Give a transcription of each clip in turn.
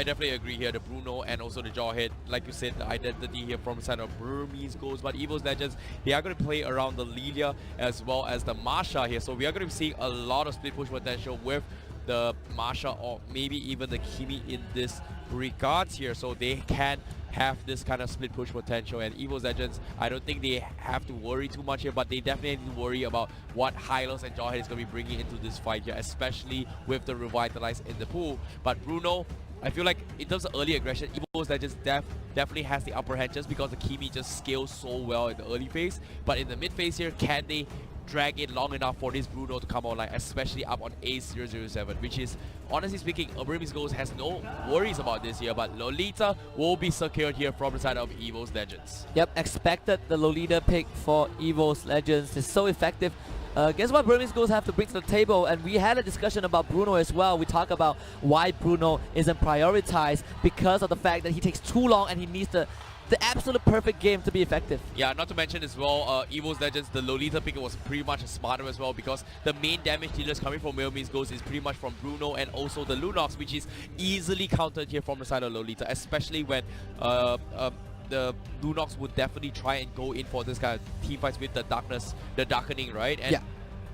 I definitely agree here. The Bruno and also the Jawhead, like you said, the identity here from the side of Burmese Ghouls. But EVOS Legends, they are going to play around the Lilia as well as the Masha here. So we are going to be seeing a lot of split push potential with the Masha or maybe even the Kimi in this regards here. So they can have this kind of split push potential, and EVOS Legends, I don't think they have to worry too much here, but they definitely need to worry about what Hylos and Jawhead is going to be bringing into this fight here, especially with the Revitalize in the pool. But Bruno, I feel like in terms of early aggression, EVOS Legends definitely has the upper hand just because the Kimi just scales so well in the early phase. But in the mid phase here, can they drag it long enough for this Bruno to come online, especially up on A007, which is, honestly speaking, Burmese Ghouls has no worries about this here, but Lolita will be secured here from the side of EVOS Legends. Yep, expected the Lolita pick for EVOS Legends. It's so effective. Guess what Burmese Ghouls have to bring to the table, and we had a discussion about Bruno as well. We talk about why Bruno isn't prioritized because of the fact that he takes too long and he needs the absolute perfect game to be effective. Yeah, not to mention as well, EVOS Legends, the Lolita pick was pretty much smarter as well because the main damage dealers coming from Burmese Ghouls is pretty much from Bruno and also the Lunox, which is easily countered here from the side of Lolita, especially when the Lunox would definitely try and go in for this kind of team fights with the darkness, the darkening, right? And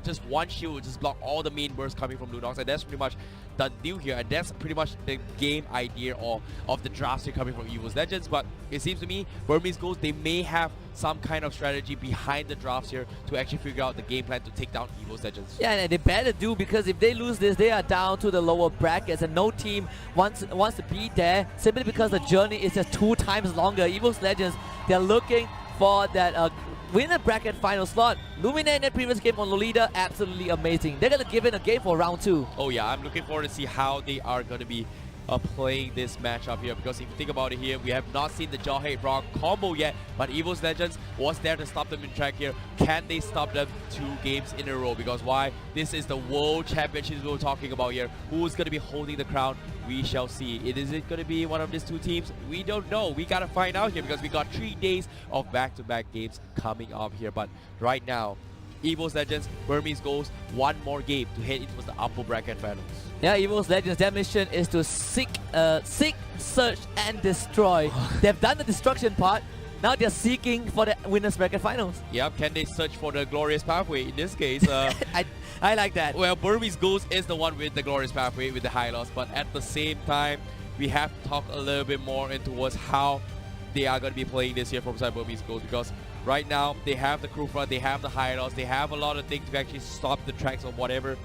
just one shield would just block all the main bursts coming from Lunox, and that's pretty much done deal here, and that's pretty much the game idea of the drafts here coming from EVOS Legends. But it seems to me Burmese Ghouls, they may have some kind of strategy behind the drafts here to actually figure out the game plan to take down EVOS Legends. Yeah, and they better do, because if they lose this, they are down to the lower brackets, and no team wants to be there simply because the journey is just 2 times longer. EVOS Legends, they're looking for that winner bracket final slot. Lumina in their previous game on Lolita, absolutely amazing. They're going to give it a game for round 2. Oh yeah, I'm looking forward to see how they are going to be playing this matchup here, because if you think about it here, we have not seen the Jawhead Rock combo yet, but EVOS Legends was there to stop them in track here. Can they stop them 2 games in a row? Because why? This is the World Championships we're talking about here. Who's going to be holding the crown? We shall see. Is it going to be one of these 2 teams? We don't know. We got to find out here, because we got 3 days of back-to-back games coming up here. But right now, EVOS Legends, Burmese Ghouls, 1 more game to head into the upper bracket finals. Yeah, EVOS Legends, their mission is to seek, search, and destroy. They've done the destruction part. Now they're seeking for the winners bracket finals. Yep, can they search for the glorious pathway? In this case, I like that. Well, Burmese Ghouls is the one with the glorious pathway with the high loss, but at the same time, we have to talk a little bit more into towards how they are going to be playing this here from side Burmese Ghouls, because right now they have the crew front, they have the high loss, they have a lot of things to actually stop the tracks of whatever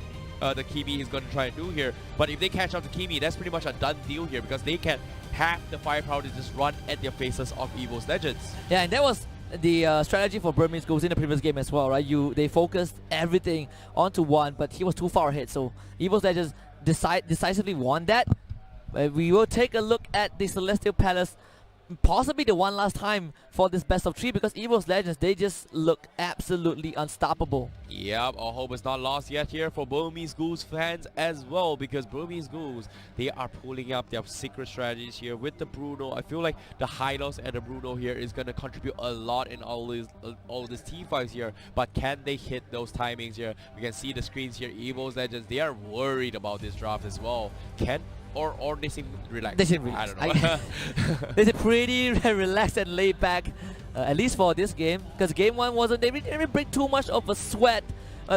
the Kimi is going to try and do here. But if they catch up to Kimi, that's pretty much a done deal here, because they can have the firepower to just run at their faces of EVOS Legends. Yeah, and that was the strategy for Burmese Ghouls in the previous game as well, right? They focused everything onto one, but he was too far ahead, so EVOS Legends decisively won that. We will take a look at the Celestial Palace, possibly the one last time for this best of 3, because EVOS Legends, they just look absolutely unstoppable. Yep, our hope is not lost yet here for Burmese Ghouls fans as well, because Burmese Ghouls, they are pulling up their secret strategies here with the Bruno. I feel like the Hylos and the Bruno here is going to contribute a lot in all these team fights here, but can they hit those timings here? We can see the screens here. EVOS Legends, they are worried about this draft as well. Or they seem relaxed. They seem relaxed. I don't know. They seem pretty relaxed and laid back, at least for this game, because game 1 wasn't, they didn't bring too much of a sweat.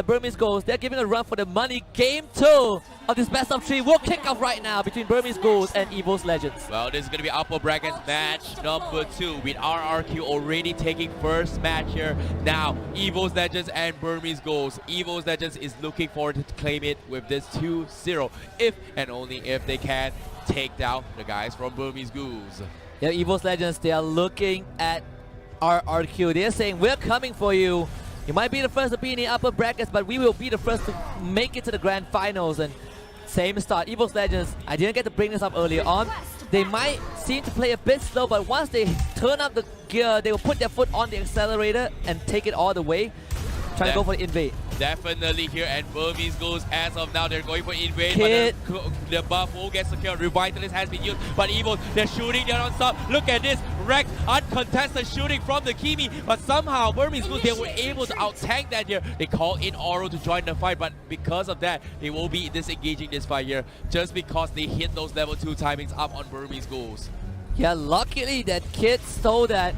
Burmese Ghouls, they're giving a run for the money. Game 2 of this best of 3 will kick off right now between Burmese Ghouls and EVOS Legends. Well, this is going to be upper bracket match number 2 with RRQ already taking first match here. Now, EVOS Legends and Burmese Ghouls. EVOS Legends is looking forward to claim it with this 2-0, if and only if they can take down the guys from Burmese Ghouls. Yeah, EVOS Legends, they are looking at RRQ. They're saying, we're coming for you. You might be the first to be in the upper brackets, but we will be the first to make it to the grand finals. And same start, EVOS Legends, I didn't get to bring this up earlier on. They might seem to play a bit slow, but once they turn up the gear, they will put their foot on the accelerator and take it all the way. Trying to go for the invade. Definitely here, and Burmese Ghouls as of now, they're going for invade, Kid. but the buff will get secured. Revitalist has been used, but EVOS, they're shooting, they're non-stop. Look at this, Rex, uncontested shooting from the Kimi, but somehow Burmese Ghouls, they were able to out-tank that here. They call in Oro to join the fight, but because of that, they will be disengaging this fight here, just because they hit those level 2 timings up on Burmese Ghouls. Yeah, luckily that Kid stole that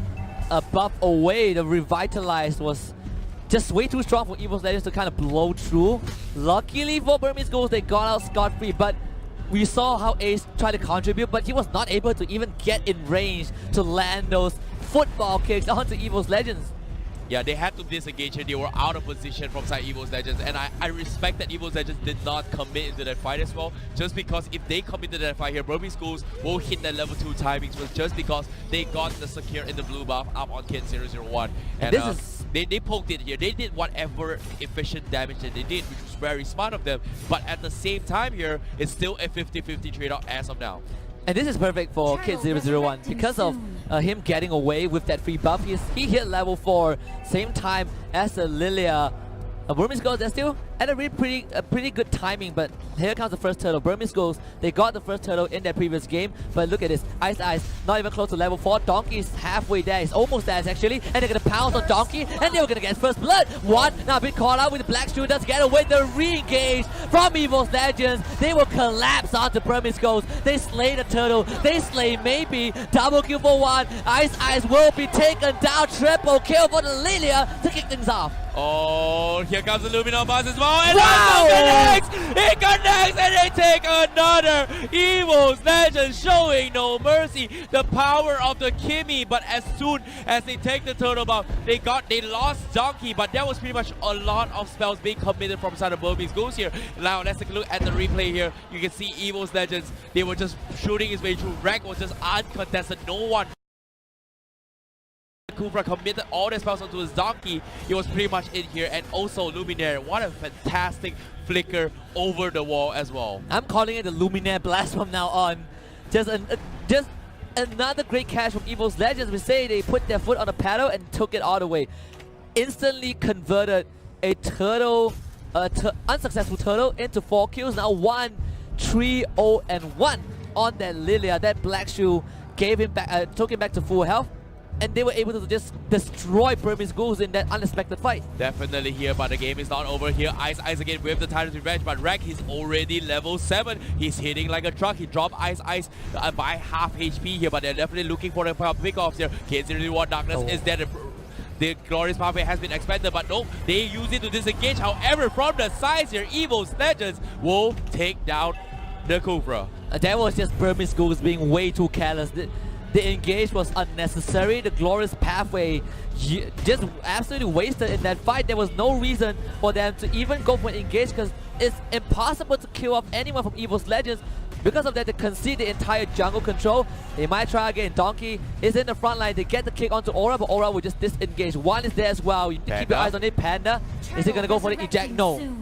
buff away. The Revitalized was just way too strong for EVOS Legends to kind of blow through. Luckily for Burmese Ghouls, they got out scot-free, but we saw how Ace tried to contribute, but he was not able to even get in range to land those football kicks onto EVOS Legends. Yeah, they had to disengage here. They were out of position from side EVOS Legends, and I respect that EVOS Legends did not commit into that fight as well, just because if they commit to that fight here, Burmese Ghouls will hit that level 2 timings just because they got the secure in the blue buff up on Kid 001. And this is... they poked it here. They did whatever efficient damage that they did, which was very smart of them, but at the same time here, it's still a 50-50 trade-off as of now. And this is perfect for Kid 001 because of him getting away with that free buff. He hit level 4, same time as the Lilia. Burmese Ghouls, they're still at a pretty good timing, but here comes the first turtle. Burmese Ghouls, they got the first turtle in their previous game, but look at this. Ice, not even close to level 4. Donkey's halfway there. He's almost there actually, and they're gonna pounce on Donkey, and they were gonna get first blood. One, now been caught out with the Black Shooters, get away the re-engage from EVOS Legends. They will collapse onto Burmese Ghouls. They slay the turtle, they slay maybe. Double kill for one. Ice will be taken down. Triple kill for the Lilia to kick things off. Oh, here comes the Luminor Buzz as well, and Wow! it connects, and they take another. EVOS Legends showing no mercy. The power of the Kimi, but as soon as they take the turtle buff, they lost Donkey, but that was pretty much a lot of spells being committed from side of Burmese Ghouls here. Now let's take a look at the replay here. You can see EVOS Legends, they were just shooting his way through. Rek was just uncontested, no one. Kufra committed all the spells onto his Donkey. He was pretty much in here, and also Luminaire, what a fantastic flicker over the wall as well. I'm calling it the Luminaire Blast from now on. Just another great catch from EVOS Legends. We say they put their foot on the pedal and took it all the way. Instantly converted a turtle, unsuccessful turtle into 4 kills. Now 1, 3, 0, and 1 on that Lilia. That Black Shoe gave him back, took him back to full health. And they were able to just destroy Burmese Ghouls in that unexpected fight. Definitely here, but the game is not over here. Ice again with the Titan's Revenge, but Rek, he's already level 7. He's hitting like a truck. He dropped Ice by half HP here, but they're definitely looking for the pick-offs here. K01 Darkness is there. The Glorious Pathway has been expanded, but no, they use it to disengage. However, from the sides here, EVOS Legends will take down the Cobra. That was just Burmese Ghouls being way too careless. The engage was unnecessary. The Glorious Pathway just absolutely wasted in that fight. There was no reason for them to even go for an engage because it's impossible to kill off anyone from EVOS Legends. Because of that, they concede the entire jungle control. They might try again. Donkey is in the front line. They get the kick onto Aura, but Aura will just disengage. One is there as well. You need to keep your eyes on it. Panda, is he going to go for the eject? No.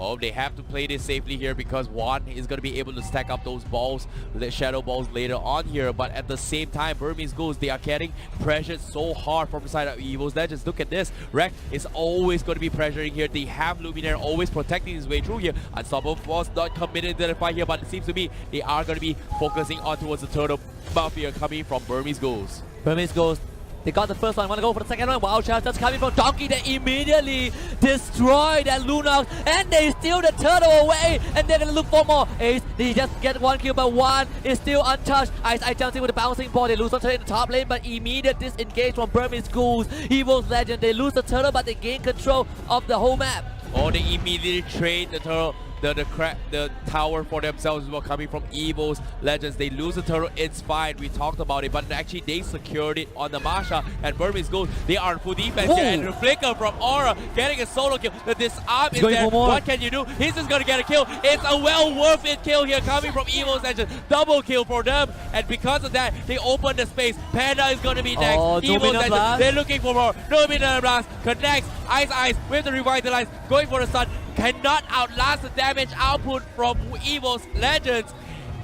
Oh, they have to play this safely here because Juan is going to be able to stack up those balls, the shadow balls later on here. But at the same time, Burmese Ghouls, they are getting pressured so hard from the side of EVOS Legends. Look at this. Rek is always going to be pressuring here. They have Luminaire always protecting his way through here. Unstoppable Force not committed to the fight here, but it seems to me they are going to be focusing on towards the turtle buff here coming from Burmese Ghouls. Burmese Ghouls, they got the first one, want to go for the second one. Wow, chance that's coming from Donkey. They immediately destroy that Lunox, and they steal the turtle away, and they're gonna look for more. Ace, they just get 1 kill, but 1 is still untouched. Ice jumps in with the bouncing ball. They lose on turtle in the top lane, but immediate disengage from Burmese Ghouls. EVOS Legend, they lose the turtle, but they gain control of the whole map. Oh, they immediately trade the turtle. The tower for themselves as well coming from EVOS Legends. They lose the turtle, it's fine. We talked about it, but actually they secured it on the Masha, and Burmese Ghouls, they are full defense here, and the flicker from Aura getting a solo kill. The disarm is there. What can you do? He's just gonna get a kill. It's a well worth it kill here coming from EVOS Legends. Double kill for them, and because of that, they open the space. Panda is gonna be next. Oh, EVOS Legends, they're looking for more. Dominant Blast connects. Ice with the Revitalize, going for the stun. Cannot outlast the damage output from EVOS Legends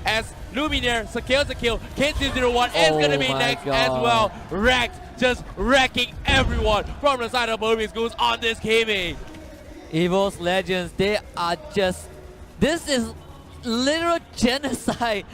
as Luminaire secures the kill. K01 is going to be next as well. Wrecked, just wrecking everyone from the side of Burmese Ghouls on this Kimi. EVOS Legends, they are just... This is literal genocide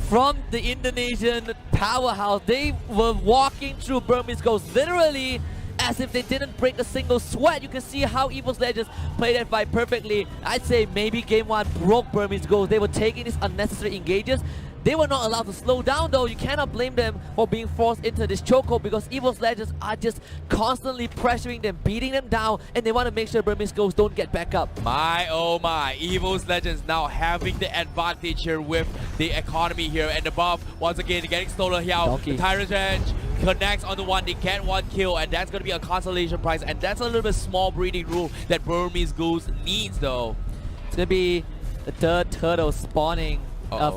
from the Indonesian powerhouse. They were walking through Burmese Ghosts literally as if they didn't break a single sweat. You can see how EVOS Legends played that fight perfectly. I'd say maybe game 1 broke Burmese Ghosts. They were taking these unnecessary engages. They were not allowed to slow down though. You cannot blame them for being forced into this chokehold because EVOS Legends are just constantly pressuring them, beating them down, and they want to make sure Burmese Ghosts don't get back up. My oh my, EVOS Legends now having the advantage here with the economy here and above. Once again, getting stolen here. The Tyrant's Revenge connects on the one, they get 1 kill, and that's going to be a consolation prize, and that's a little bit small breeding room that Burmese Ghosts needs though. It's going to be the 3rd turtle spawning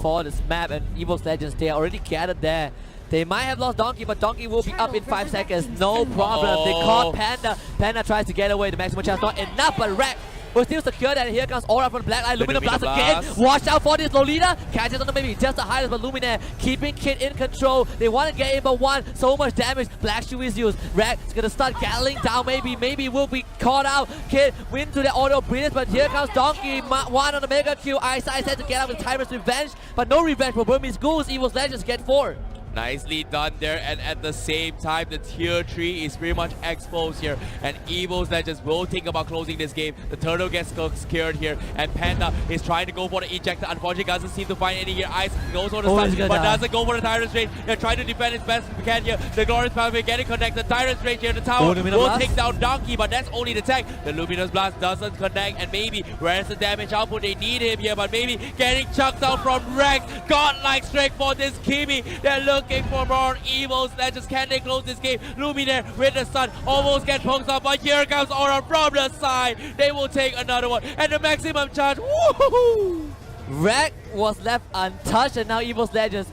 for this map, and EVOS Legends, they are already gathered there. They might have lost Donkey, but Donkey will be up in 5 seconds. No problem. They caught Panda. Panda tries to get away. The maximum chance not enough, but Rack will still secure that. Here comes Aura from Black Eye. Lumina Blast again. Watch out for this. Lolita catches on the maybe just the highest, but Luminaire keeping Kid in control. They want to get in, but 1. So much damage. Black Shoe is used. Rack is going to start gathering down. Maybe will be caught out. Kid win to the auto brilliance, but here comes Donkey. 1 on the mega kill. Ice had to get out with Tyrant's Revenge, but no revenge for Burmese Ghouls. EVOS Legends get 4. Nicely done there, and at the same time, the tier 3 is pretty much exposed here, and EVOS Legends will think about closing this game. The turtle gets scared here, and Panda is trying to go for the ejector. Unfortunately, doesn't seem to find any here. Ice goes for the stun, but doesn't go for the Tyrant's Rage. They're trying to defend as best as we can here. The Glorious Pathway getting connected. Tyrant's Rage here. The tower will take down Donkey, but that's only the tech. The Luminous Blast doesn't connect, and maybe where's the damage output? They need him here, but maybe getting chucked out from Rex. Godlike strength for this Kimi. They're looking for more EVOS Legends. Can they close this game? Luminaire with the stun almost get poked up, but here comes Aura from the side. They will take another one, and the maximum charge. Woohoo! Rack was left untouched, and now EVOS Legends,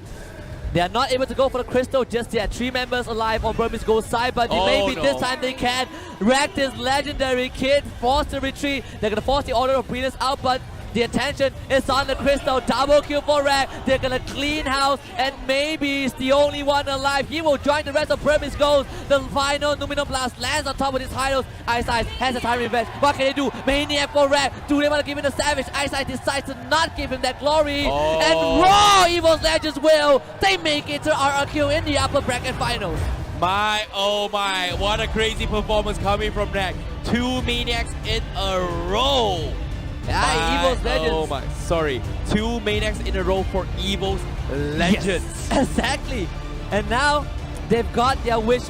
they are not able to go for the crystal just yet. 3 members alive on Burmese Ghost side, but maybe this time they can. Rack this legendary Kid forced to retreat. They're going to force the Order of Brilliance out, but the attention is on the crystal. Double kill for Rack. They're gonna clean house, and maybe he's the only one alive. He will join the rest of Burmese Ghosts. The final Numinum Blast lands on top of his hideouts. Ice has a time revenge. What can they do? Maniac for Rack. Do they want to give him the Savage? Ice decides to not give him that glory. And raw EVOS Legends will. They make it to RRQ in the upper bracket finals. My oh my, what a crazy performance coming from Rack. 2 Maniacs in a row. EVOS Legends. Oh my, sorry. 2 Maniacs in a row for EVOS Legends. Yes, exactly. And now they've got their wish